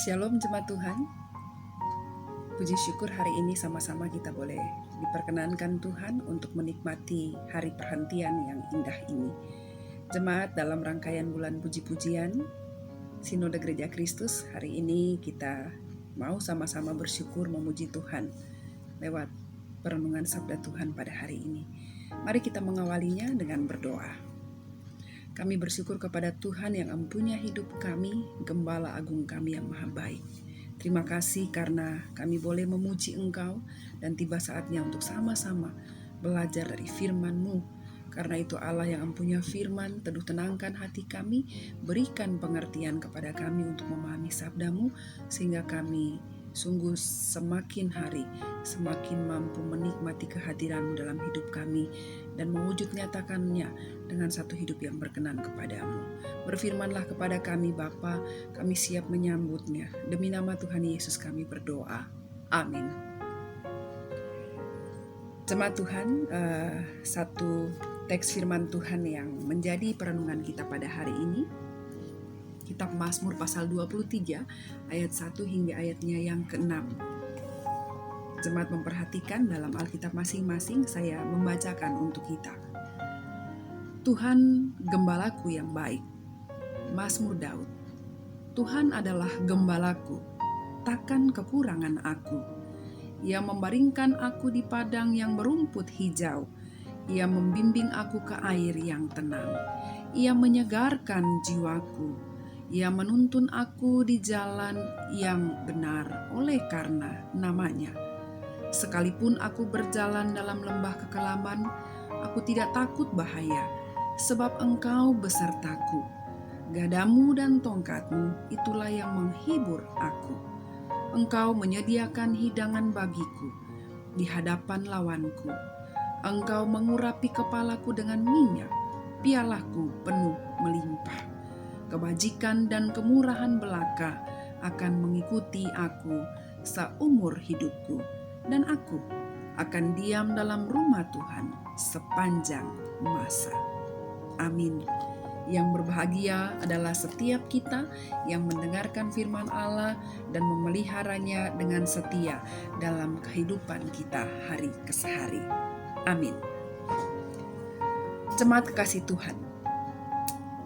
Shalom jemaat Tuhan, puji syukur hari ini sama-sama kita boleh diperkenankan Tuhan untuk menikmati hari perhentian yang indah ini. Jemaat, dalam rangkaian bulan puji-pujian Sinode Gereja Kristus, hari ini kita mau sama-sama bersyukur memuji Tuhan lewat perenungan sabda Tuhan pada hari ini. Mari kita mengawalinya dengan berdoa. Kami bersyukur kepada Tuhan yang empunya hidup kami, Gembala Agung kami yang maha baik. Terima kasih karena kami boleh memuji Engkau dan tiba saatnya untuk sama-sama belajar dari firman-Mu. Karena itu Allah yang empunya firman, teduh tenangkan hati kami, berikan pengertian kepada kami untuk memahami sabda-Mu, sehingga kami sungguh semakin hari semakin mampu menikmati kehadiran-Mu dalam hidup kami dan mewujud nyatakannya dengan satu hidup yang berkenan kepadamu. Berfirmanlah kepada kami Bapa, kami siap menyambutnya. Demi nama Tuhan Yesus kami berdoa. Amin. Jemaat Tuhan, satu teks firman Tuhan yang menjadi perenungan kita pada hari ini, Kitab Mazmur pasal 23 ayat 1 hingga ayatnya yang ke-6. Jemaat memperhatikan dalam Alkitab masing-masing, saya membacakan untuk kita. Tuhan gembalaku yang baik. Mazmur Daud. Tuhan adalah gembalaku, takkan kekurangan aku. Ia membaringkan aku di padang yang berumput hijau. Ia membimbing aku ke air yang tenang. Ia menyegarkan jiwaku. Ia menuntun aku di jalan yang benar oleh karena namanya. Sekalipun aku berjalan dalam lembah kekelaman, aku tidak takut bahaya, sebab Engkau besertaku. Gadamu dan tongkatmu itulah yang menghibur aku. Engkau menyediakan hidangan bagiku di hadapan lawanku. Engkau mengurapi kepalaku dengan minyak, pialaku penuh melimpah. Kebajikan dan kemurahan belaka akan mengikuti aku seumur hidupku, dan aku akan diam dalam rumah Tuhan sepanjang masa. Amin. Yang berbahagia adalah setiap kita yang mendengarkan firman Allah dan memeliharanya dengan setia dalam kehidupan kita hari ke hari. Amin. Jemaat kekasih Tuhan,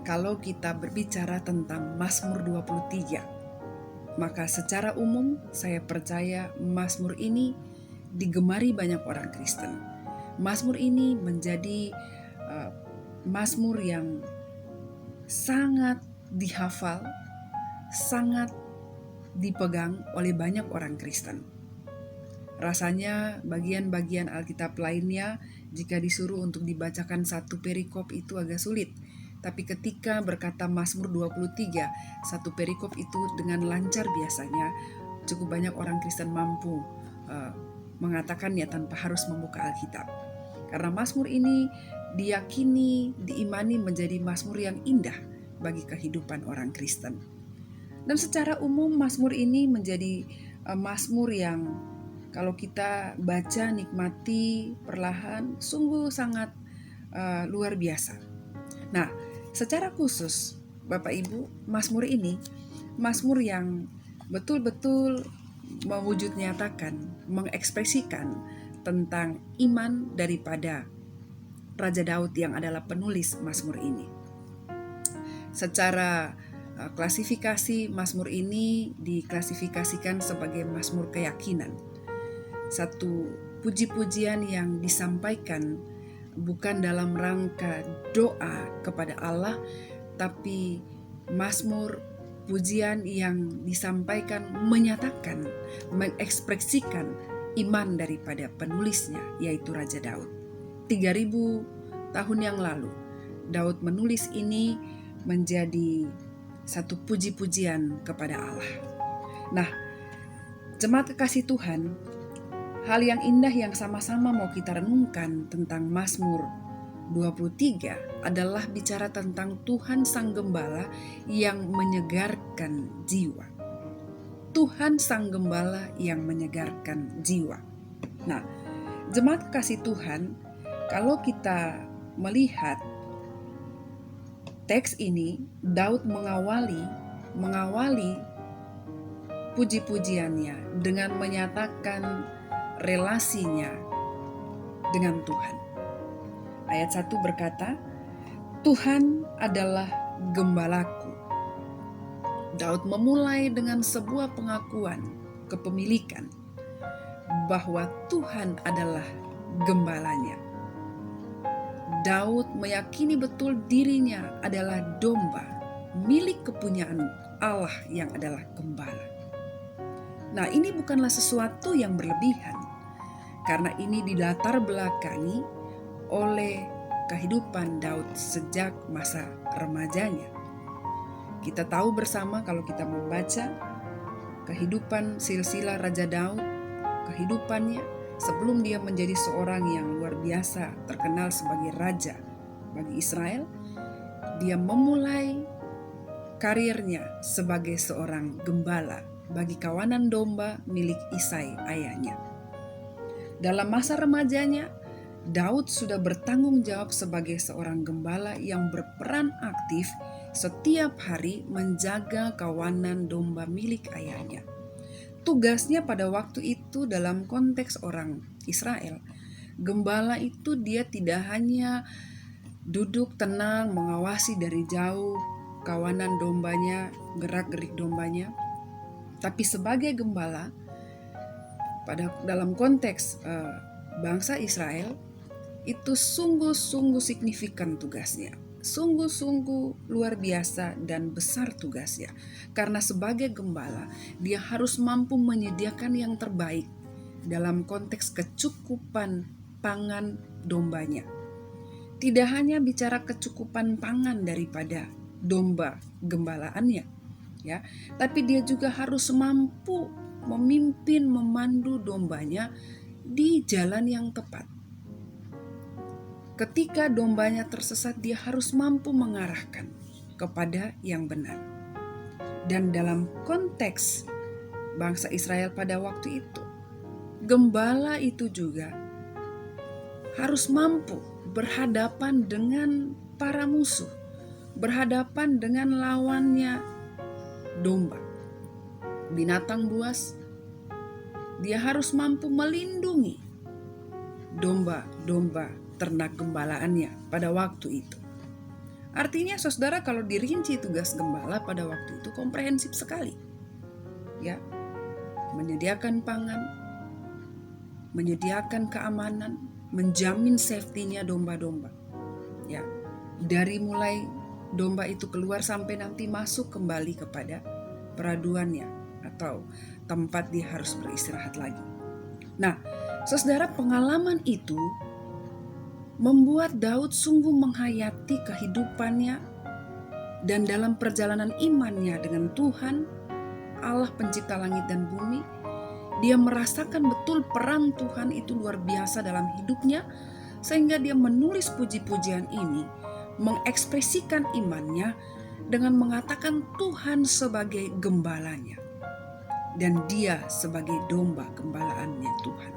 kalau kita berbicara tentang Mazmur 23, maka secara umum saya percaya Mazmur ini digemari banyak orang Kristen. Mazmur ini menjadi Mazmur yang sangat dihafal, sangat dipegang oleh banyak orang Kristen. Rasanya bagian-bagian Alkitab lainnya jika disuruh untuk dibacakan satu perikop itu agak sulit. Tapi ketika berkata Mazmur 23, satu perikop itu dengan lancar biasanya cukup banyak orang Kristen mampu mengatakannya tanpa harus membuka Alkitab. Karena Mazmur ini diyakini, diimani menjadi Mazmur yang indah bagi kehidupan orang Kristen. Dan secara umum Mazmur ini menjadi Mazmur yang kalau kita baca, nikmati perlahan, sungguh sangat luar biasa. Nah, secara khusus Bapak Ibu, Mazmur ini Mazmur yang betul-betul mewujud nyatakan, mengekspresikan tentang iman daripada Raja Daud yang adalah penulis Mazmur ini. Secara klasifikasi, Mazmur ini diklasifikasikan sebagai Mazmur keyakinan. Satu puji-pujian yang disampaikan bukan dalam rangka doa kepada Allah, tapi Mazmur pujian yang disampaikan menyatakan, mengekspresikan iman daripada penulisnya, yaitu Raja Daud. 3000 tahun yang lalu, Daud menulis ini menjadi satu puji-pujian kepada Allah. Nah, jemaat kekasih Tuhan, hal yang indah yang sama-sama mau kita renungkan tentang Mazmur 23 adalah bicara tentang Tuhan Sang Gembala yang menyegarkan jiwa. Tuhan Sang Gembala yang menyegarkan jiwa. Nah, jemaat kekasih Tuhan, kalau kita melihat teks ini, Daud mengawali puji-pujiannya dengan menyatakan relasinya dengan Tuhan. Ayat 1 berkata, Tuhan adalah gembalaku. Daud memulai dengan sebuah pengakuan kepemilikan bahwa Tuhan adalah gembalanya. Daud meyakini betul dirinya adalah domba, milik kepunyaan Allah yang adalah gembala. Nah, ini bukanlah sesuatu yang berlebihan, karena ini dilatar belakangi oleh kehidupan Daud sejak masa remajanya. Kita tahu bersama kalau kita membaca kehidupan silsilah Raja Daud, kehidupannya sebelum dia menjadi seorang yang luar biasa terkenal sebagai raja bagi Israel, dia memulai karirnya sebagai seorang gembala bagi kawanan domba milik Isai ayahnya. Dalam masa remajanya, Daud sudah bertanggung jawab sebagai seorang gembala yang berperan aktif setiap hari menjaga kawanan domba milik ayahnya. Tugasnya pada waktu itu dalam konteks orang Israel, gembala itu dia tidak hanya duduk tenang mengawasi dari jauh kawanan dombanya, gerak-gerik dombanya, tapi sebagai gembala dalam konteks bangsa Israel itu sungguh-sungguh signifikan tugasnya. Sungguh-sungguh luar biasa dan besar tugasnya. Karena sebagai gembala, dia harus mampu menyediakan yang terbaik dalam konteks kecukupan pangan dombanya. Tidak hanya bicara kecukupan pangan daripada domba gembalaannya, ya, tapi dia juga harus mampu memimpin, memandu dombanya di jalan yang tepat. Ketika dombanya tersesat, dia harus mampu mengarahkan kepada yang benar. Dan dalam konteks bangsa Israel pada waktu itu, gembala itu juga harus mampu berhadapan dengan para musuh, berhadapan dengan lawannya domba, binatang buas. Dia harus mampu melindungi domba-domba ternak gembalaannya pada waktu itu. Artinya saudara, kalau dirinci tugas gembala pada waktu itu komprehensif sekali. Ya, menyediakan pangan, menyediakan keamanan, menjamin safety-nya domba-domba. Ya, dari mulai domba itu keluar sampai nanti masuk kembali kepada peraduannya atau tempat dia harus beristirahat lagi. Nah, saudara, pengalaman itu membuat Daud sungguh menghayati kehidupannya dan dalam perjalanan imannya dengan Tuhan, Allah pencipta langit dan bumi, dia merasakan betul peran Tuhan itu luar biasa dalam hidupnya, sehingga dia menulis puji-pujian ini, mengekspresikan imannya dengan mengatakan Tuhan sebagai gembalanya dan dia sebagai domba gembalaannya Tuhan.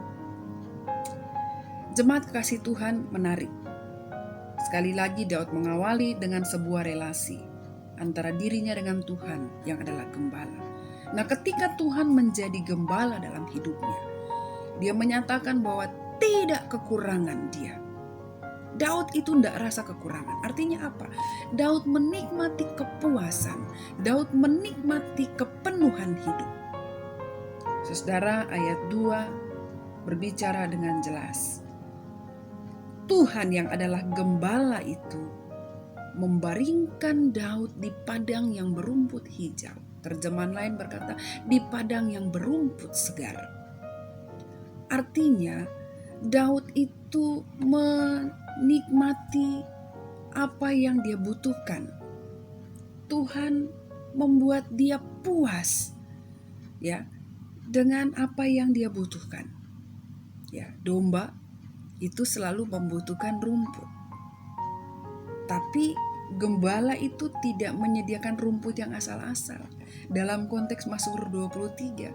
Jemaat kekasih Tuhan, menarik. Sekali lagi Daud mengawali dengan sebuah relasi. antara dirinya dengan Tuhan yang adalah gembala. Nah, ketika Tuhan menjadi gembala dalam hidupnya, dia menyatakan bahwa tidak kekurangan dia. Daud itu tidak rasa kekurangan. Artinya apa? Daud menikmati kepuasan. Daud menikmati kepenuhan hidup. Saudara, ayat 2 berbicara dengan jelas. Tuhan yang adalah gembala itu membaringkan Daud di padang yang berumput hijau. Terjemahan lain berkata, di padang yang berumput segar. Artinya, Daud itu menikmati apa yang dia butuhkan. Tuhan membuat dia puas, ya, dengan apa yang dia butuhkan. Ya, domba itu selalu membutuhkan rumput. Tapi gembala itu tidak menyediakan rumput yang asal-asal. Dalam konteks Mazmur 23,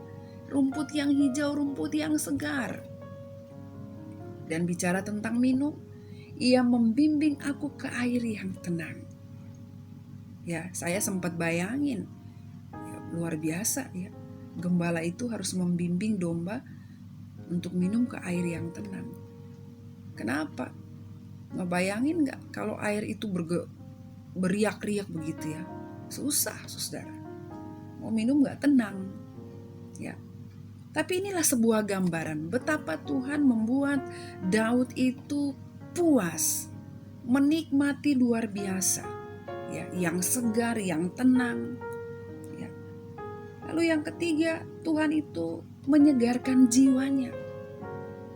rumput yang hijau, rumput yang segar. Dan bicara tentang minum, ia membimbing aku ke air yang tenang. Ya, saya sempat bayangin, ya, luar biasa ya. Gembala itu harus membimbing domba untuk minum ke air yang tenang. Kenapa? Ngebayangin gak kalau air itu beriak-riak begitu ya? Susah, saudara. Mau minum gak tenang. Ya. Tapi inilah sebuah gambaran betapa Tuhan membuat Daud itu puas, menikmati luar biasa, ya, yang segar, yang tenang. Ya. Lalu yang ketiga, Tuhan itu menyegarkan jiwanya.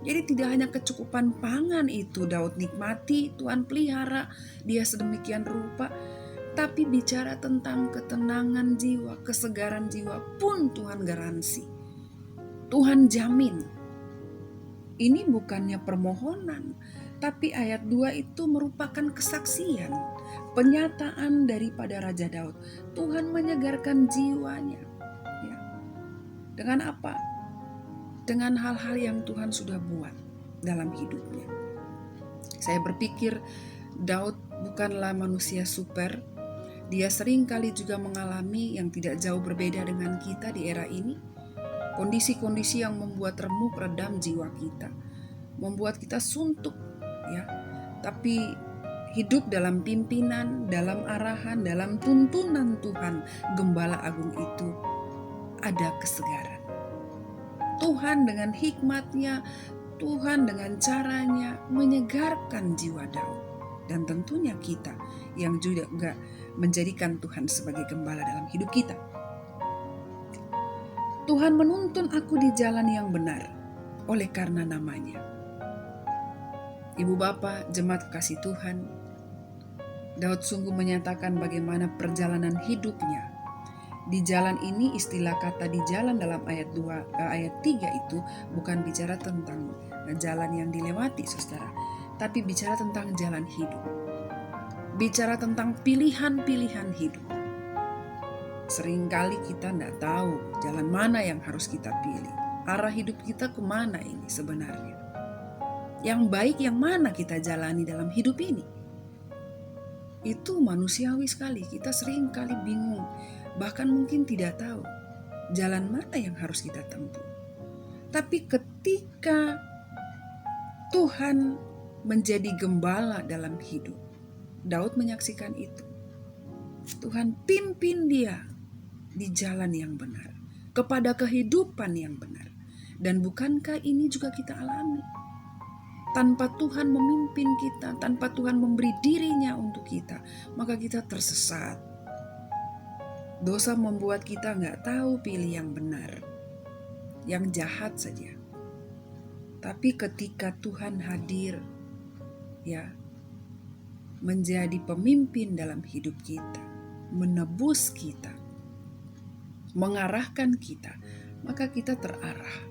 Jadi tidak hanya kecukupan pangan itu Daud nikmati, Tuhan pelihara dia sedemikian rupa, tapi bicara tentang ketenangan jiwa, kesegaran jiwa pun Tuhan garansi. Tuhan jamin. Ini bukannya permohonan, tapi ayat 2 itu merupakan kesaksian, penyataan daripada Raja Daud. Tuhan menyegarkan jiwanya. Ya. Dengan apa? Dengan hal-hal yang Tuhan sudah buat dalam hidupnya. Saya berpikir Daud bukanlah manusia super. Dia seringkali juga mengalami yang tidak jauh berbeda dengan kita di era ini. Kondisi-kondisi yang membuat remuk redam jiwa kita, membuat kita suntuk, ya. Tapi hidup dalam pimpinan, dalam arahan, dalam tuntunan Tuhan, Gembala Agung itu ada kesegaran. Tuhan dengan hikmatnya, Tuhan dengan caranya menyegarkan jiwa Daud. Dan tentunya kita yang juga menjadikan Tuhan sebagai gembala dalam hidup kita. Tuhan menuntun aku di jalan yang benar oleh karena namanya. Ibu Bapa, jemaat kasih Tuhan, Daud sungguh menyatakan bagaimana perjalanan hidupnya. Di jalan ini, istilah kata di jalan dalam ayat 3 itu bukan bicara tentang jalan yang dilewati, saudara, tapi bicara tentang jalan hidup. Bicara tentang pilihan-pilihan hidup. Seringkali kita tidak tahu jalan mana yang harus kita pilih. Arah hidup kita kemana ini sebenarnya. Yang baik yang mana kita jalani dalam hidup ini. Itu manusiawi sekali. Kita seringkali bingung. Bahkan mungkin tidak tahu jalan mana yang harus kita tempuh. Tapi ketika Tuhan menjadi gembala dalam hidup, Daud menyaksikan itu. Tuhan pimpin dia di jalan yang benar, kepada kehidupan yang benar. Dan bukankah ini juga kita alami? Tanpa Tuhan memimpin kita, tanpa Tuhan memberi dirinya untuk kita, maka kita tersesat. Dosa membuat kita gak tahu pilih yang benar, yang jahat saja. Tapi ketika Tuhan hadir, ya, menjadi pemimpin dalam hidup kita, menebus kita, mengarahkan kita, maka kita terarah.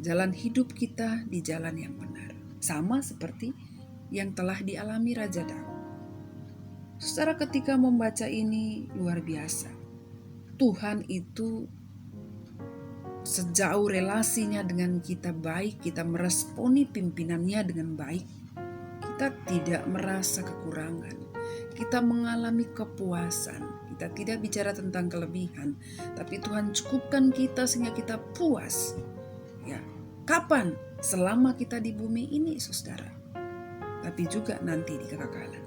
Jalan hidup kita di jalan yang benar. Sama seperti yang telah dialami Raja Daud. Saudara, ketika membaca ini luar biasa. Tuhan itu sejauh relasinya dengan kita baik, kita meresponi pimpinannya dengan baik. Kita tidak merasa kekurangan. Kita mengalami kepuasan. kita, tidak bicara tentang kelebihan, tapi Tuhan cukupkan kita sehingga kita puas. Ya, kapan? Selama kita di bumi ini, saudara. Tapi juga nanti di kekekalan.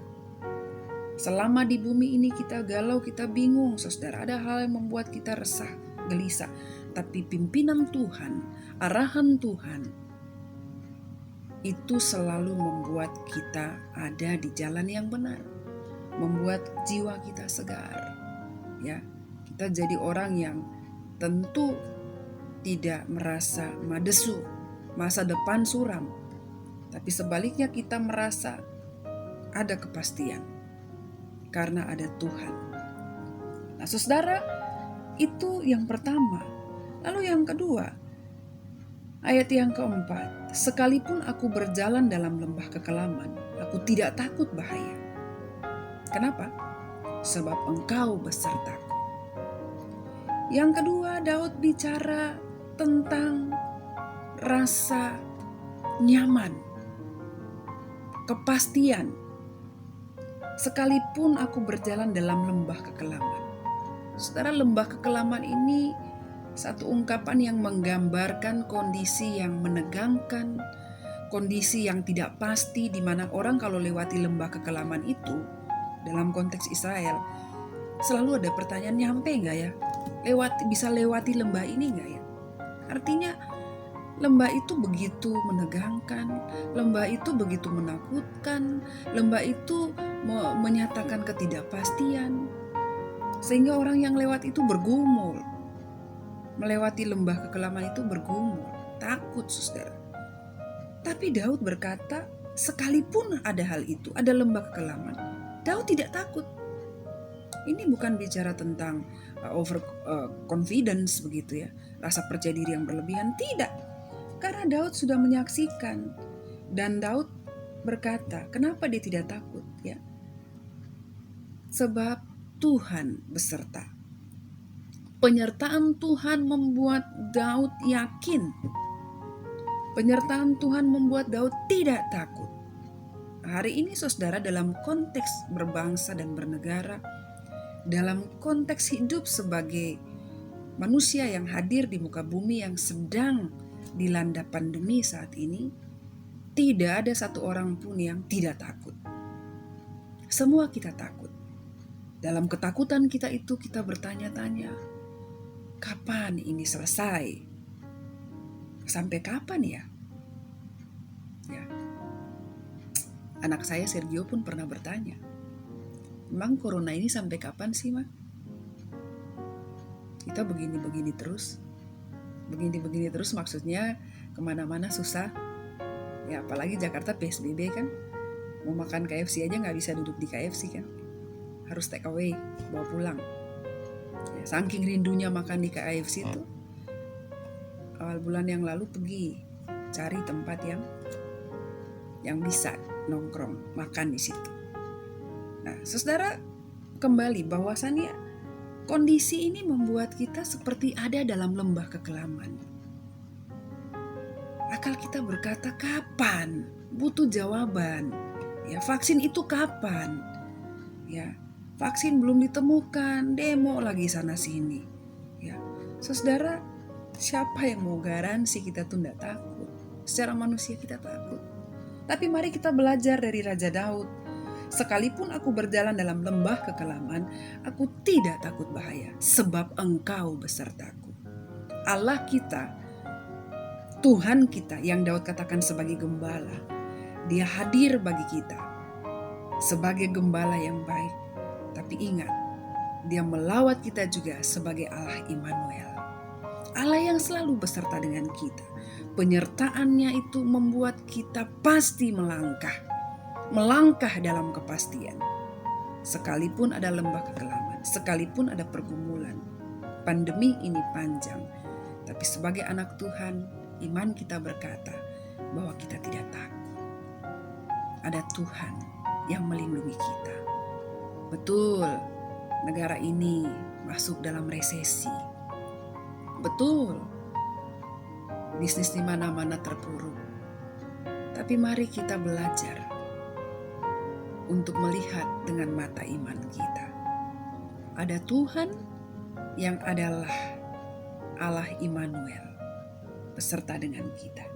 Selama di bumi ini kita galau, kita bingung, saudara. Ada hal yang membuat kita resah, gelisah. Tapi pimpinan Tuhan, arahan Tuhan, itu selalu membuat kita ada di jalan yang benar. Membuat jiwa kita segar. Ya, kita jadi orang yang tentu tidak merasa madesu, masa depan suram. Tapi sebaliknya kita merasa ada kepastian. Karena ada Tuhan. Nah, saudara, itu yang pertama. Lalu yang kedua, ayat yang keempat, sekalipun aku berjalan dalam lembah kekelaman, aku tidak takut bahaya. Kenapa? Sebab Engkau besertaku. Yang kedua, Daud bicara tentang rasa nyaman, kepastian. Sekalipun aku berjalan dalam lembah kekelaman. Saudara, lembah kekelaman ini satu ungkapan yang menggambarkan kondisi yang menegangkan, kondisi yang tidak pasti, di mana orang kalau lewati lembah kekelaman itu, dalam konteks Israel, selalu ada pertanyaan, nyampe nggak ya? Bisa lewati lembah ini nggak ya? Artinya lembah itu begitu menegangkan, lembah itu begitu menakutkan, lembah itu menyatakan ketidakpastian, sehingga orang yang lewat itu bergumul. Melewati lembah kekelaman itu bergumul, takut, saudara. Tapi Daud berkata, sekalipun ada hal itu, ada lembah kekelaman, Daud tidak takut. Ini bukan bicara tentang confidence begitu ya, rasa percaya diri yang berlebihan, tidak. Karena Daud sudah menyaksikan, dan Daud berkata, kenapa dia tidak takut ya? Sebab Tuhan beserta. Penyertaan Tuhan membuat Daud yakin. Penyertaan Tuhan membuat Daud tidak takut. Hari ini saudara, dalam konteks berbangsa dan bernegara, dalam konteks hidup sebagai manusia yang hadir di muka bumi yang sedang dilanda pandemi saat ini, tidak ada satu orang pun yang tidak takut. Semua kita takut. Dalam ketakutan kita itu kita bertanya-tanya, kapan ini selesai? Sampai kapan ya? Ya. Anak saya Sergio pun pernah bertanya, emang corona ini sampai kapan sih, Ma? Kita begini-begini terus. Begini-begini terus maksudnya kemana-mana susah. Ya apalagi Jakarta PSBB kan. Mau makan KFC aja gak bisa duduk di KFC kan. Harus take away, bawa pulang. Ya, saking rindunya makan di KFC itu, awal bulan yang lalu pergi cari tempat yang bisa nongkrong, makan di situ. Nah, saudara, kembali bahwasannya kondisi ini membuat kita seperti ada dalam lembah kekelaman. Akal kita berkata, kapan? Butuh jawaban. Ya, vaksin itu kapan? Ya, vaksin belum ditemukan, demo lagi sana sini. Ya, saudara, siapa yang mau garansi kita tuh tidak takut? Secara manusia kita takut. Tapi mari kita belajar dari Raja Daud. Sekalipun aku berjalan dalam lembah kekelaman, aku tidak takut bahaya, sebab Engkau besertaku. Allah kita, Tuhan kita yang Daud katakan sebagai gembala, Dia hadir bagi kita sebagai gembala yang baik. Tapi ingat, Dia melawat kita juga sebagai Allah Immanuel, Allah yang selalu beserta dengan kita. Penyertaannya itu membuat kita pasti melangkah dalam kepastian. Sekalipun ada lembah kekelaman, sekalipun ada pergumulan, pandemi ini panjang, tapi sebagai anak Tuhan, iman kita berkata bahwa kita tidak takut. Ada Tuhan yang melindungi kita. Betul, negara ini masuk dalam resesi. Betul, bisnis di mana-mana terpuruk. Tapi mari kita belajar untuk melihat dengan mata iman kita. ada Tuhan yang adalah Allah Immanuel beserta dengan kita.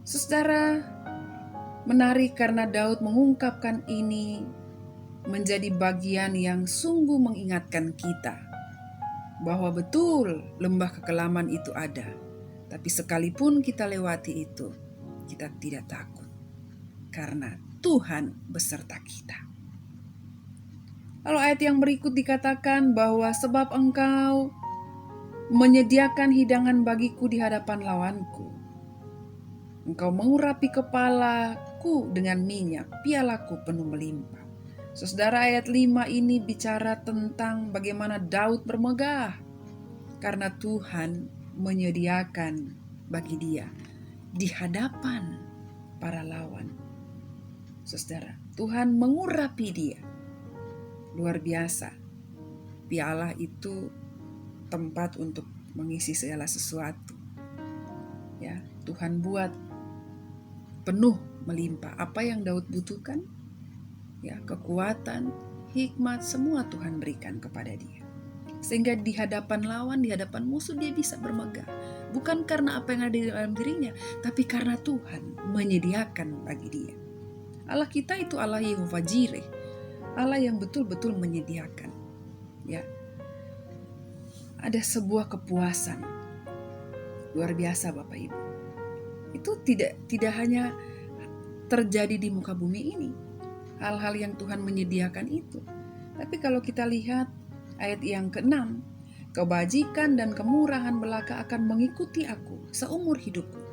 Saudara, menarik karena Daud mengungkapkan ini menjadi bagian yang sungguh mengingatkan kita bahwa betul lembah kekelaman itu ada, tapi sekalipun kita lewati itu, kita tidak takut karena Tuhan beserta kita. Lalu ayat yang berikut dikatakan bahwa sebab Engkau menyediakan hidangan bagiku di hadapan lawanku, Engkau mengurapi kepalaku dengan minyak, pialaku penuh melimpah. Saudara, ayat 5 ini bicara tentang bagaimana Daud bermegah karena Tuhan menyediakan bagi dia di hadapan para lawan. Saudara, Tuhan mengurapi dia. Luar biasa. Piala itu tempat untuk mengisi segala sesuatu. Ya, Tuhan buat penuh melimpah. Apa yang Daud butuhkan? Ya, kekuatan, hikmat, semua Tuhan berikan kepada dia. Sehingga di hadapan lawan, di hadapan musuh dia bisa bermegah. Bukan karena apa yang ada di dalam dirinya, tapi karena Tuhan menyediakan bagi dia. Allah kita itu Allah Yehovah Jireh, Allah yang betul-betul menyediakan. Ya, ada sebuah kepuasan luar biasa Bapak Ibu. Itu tidak hanya terjadi di muka bumi ini, hal-hal yang Tuhan menyediakan itu. Tapi kalau kita lihat ayat yang ke-6, kebajikan dan kemurahan belaka akan mengikuti aku seumur hidupku.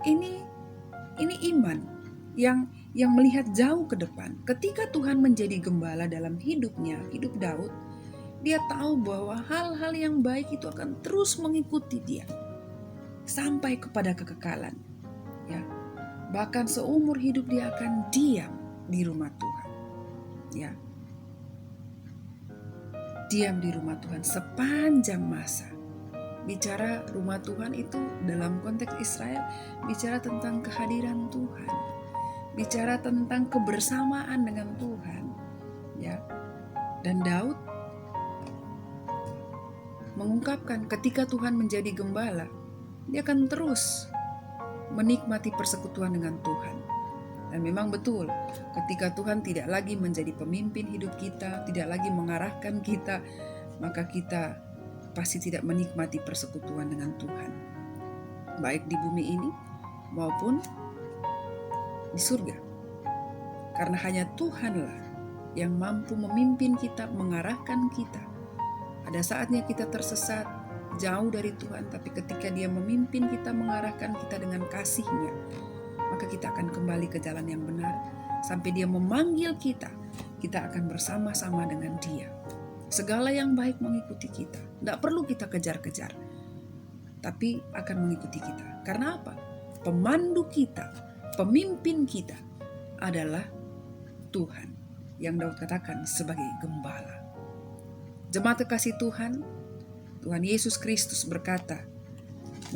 Ini iman yang melihat jauh ke depan. Ketika Tuhan menjadi gembala dalam hidupnya, hidup Daud, dia tahu bahwa hal-hal yang baik itu akan terus mengikuti dia sampai kepada kekekalan. Ya, bahkan seumur hidup dia akan diam di rumah Tuhan. Ya, diam di rumah Tuhan sepanjang masa. Bicara rumah Tuhan itu dalam konteks Israel, bicara tentang kehadiran Tuhan, bicara tentang kebersamaan dengan Tuhan. Ya, dan Daud mengungkapkan ketika Tuhan menjadi gembala, dia akan terus menikmati persekutuan dengan Tuhan. Dan memang betul, ketika Tuhan tidak lagi menjadi pemimpin hidup kita, tidak lagi mengarahkan kita, maka kita pasti tidak menikmati persekutuan dengan Tuhan, baik di bumi ini maupun di surga. Karena hanya Tuhanlah yang mampu memimpin kita, mengarahkan kita. Ada saatnya kita tersesat, jauh dari Tuhan, tapi ketika Dia memimpin kita, mengarahkan kita dengan kasih-Nya, maka kita akan kembali ke jalan yang benar. Sampai Dia memanggil kita, kita akan bersama-sama dengan Dia. Segala yang baik mengikuti kita. Tidak perlu kita kejar-kejar, tapi akan mengikuti kita. Karena apa? Pemandu kita, pemimpin kita adalah Tuhan, yang Daud katakan sebagai gembala. Jemaat kekasih Tuhan, Tuhan Yesus Kristus berkata,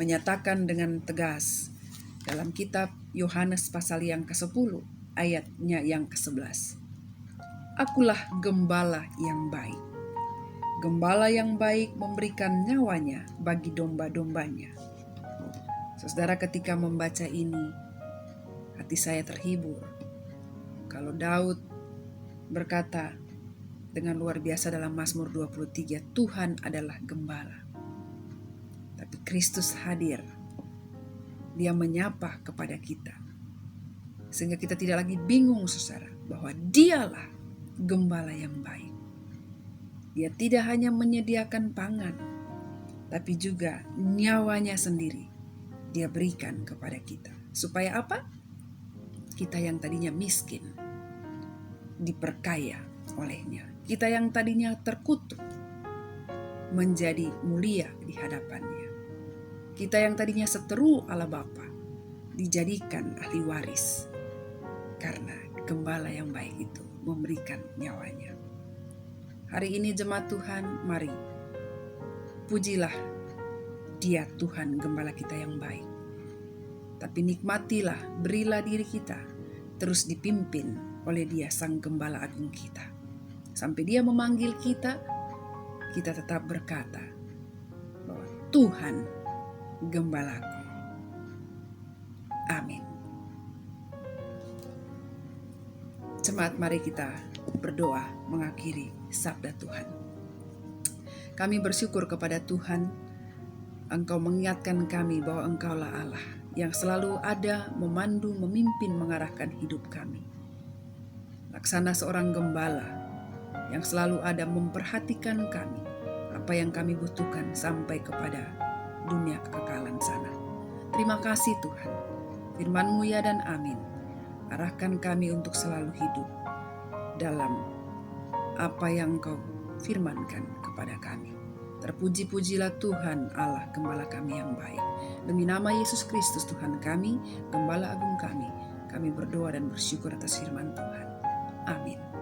menyatakan dengan tegas dalam kitab Yohanes pasal yang ke-10 ayatnya yang ke-11. Akulah gembala yang baik. Gembala yang baik memberikan nyawanya bagi domba-dombanya. Saudara, ketika membaca ini, hati saya terhibur. Kalau Daud berkata dengan luar biasa dalam Mazmur 23, Tuhan adalah gembala. Tapi Kristus hadir. Dia menyapa kepada kita. Sehingga kita tidak lagi bingung, saudara, bahwa Dialah gembala yang baik. Dia tidak hanya menyediakan pangan, tapi juga nyawanya sendiri Dia berikan kepada kita. Supaya apa? Kita yang tadinya miskin diperkaya olehnya. Kita yang tadinya terkutuk menjadi mulia di hadapannya. Kita yang tadinya seteru Allah Bapa dijadikan ahli waris karena gembala yang baik itu memberikan nyawanya. Hari ini jemaat Tuhan, mari pujilah Dia, Tuhan gembala kita yang baik. Tapi nikmatilah, berilah diri kita terus dipimpin oleh Dia, Sang Gembala Agung kita. sampai Dia memanggil kita, kita tetap berkata bahwa Tuhan gembalaku. Amin. Jemaat, mari kita berdoa mengakhiri sabda Tuhan. Kami bersyukur kepada Tuhan, Engkau mengingatkan kami bahwa Engkaulah Allah yang selalu ada memandu, memimpin, mengarahkan hidup kami. Laksana seorang gembala yang selalu ada memperhatikan kami, apa yang kami butuhkan sampai kepada dunia kekekalan sana. Terima kasih Tuhan, firman-Mu ya dan amin. Arahkan kami untuk selalu hidup dalam apa yang Engkau firmankan kepada kami. Terpuji-pujilah Tuhan Allah Gembala kami yang baik. Demi nama Yesus Kristus Tuhan kami, Gembala Agung kami berdoa dan bersyukur atas firman Tuhan. Amin.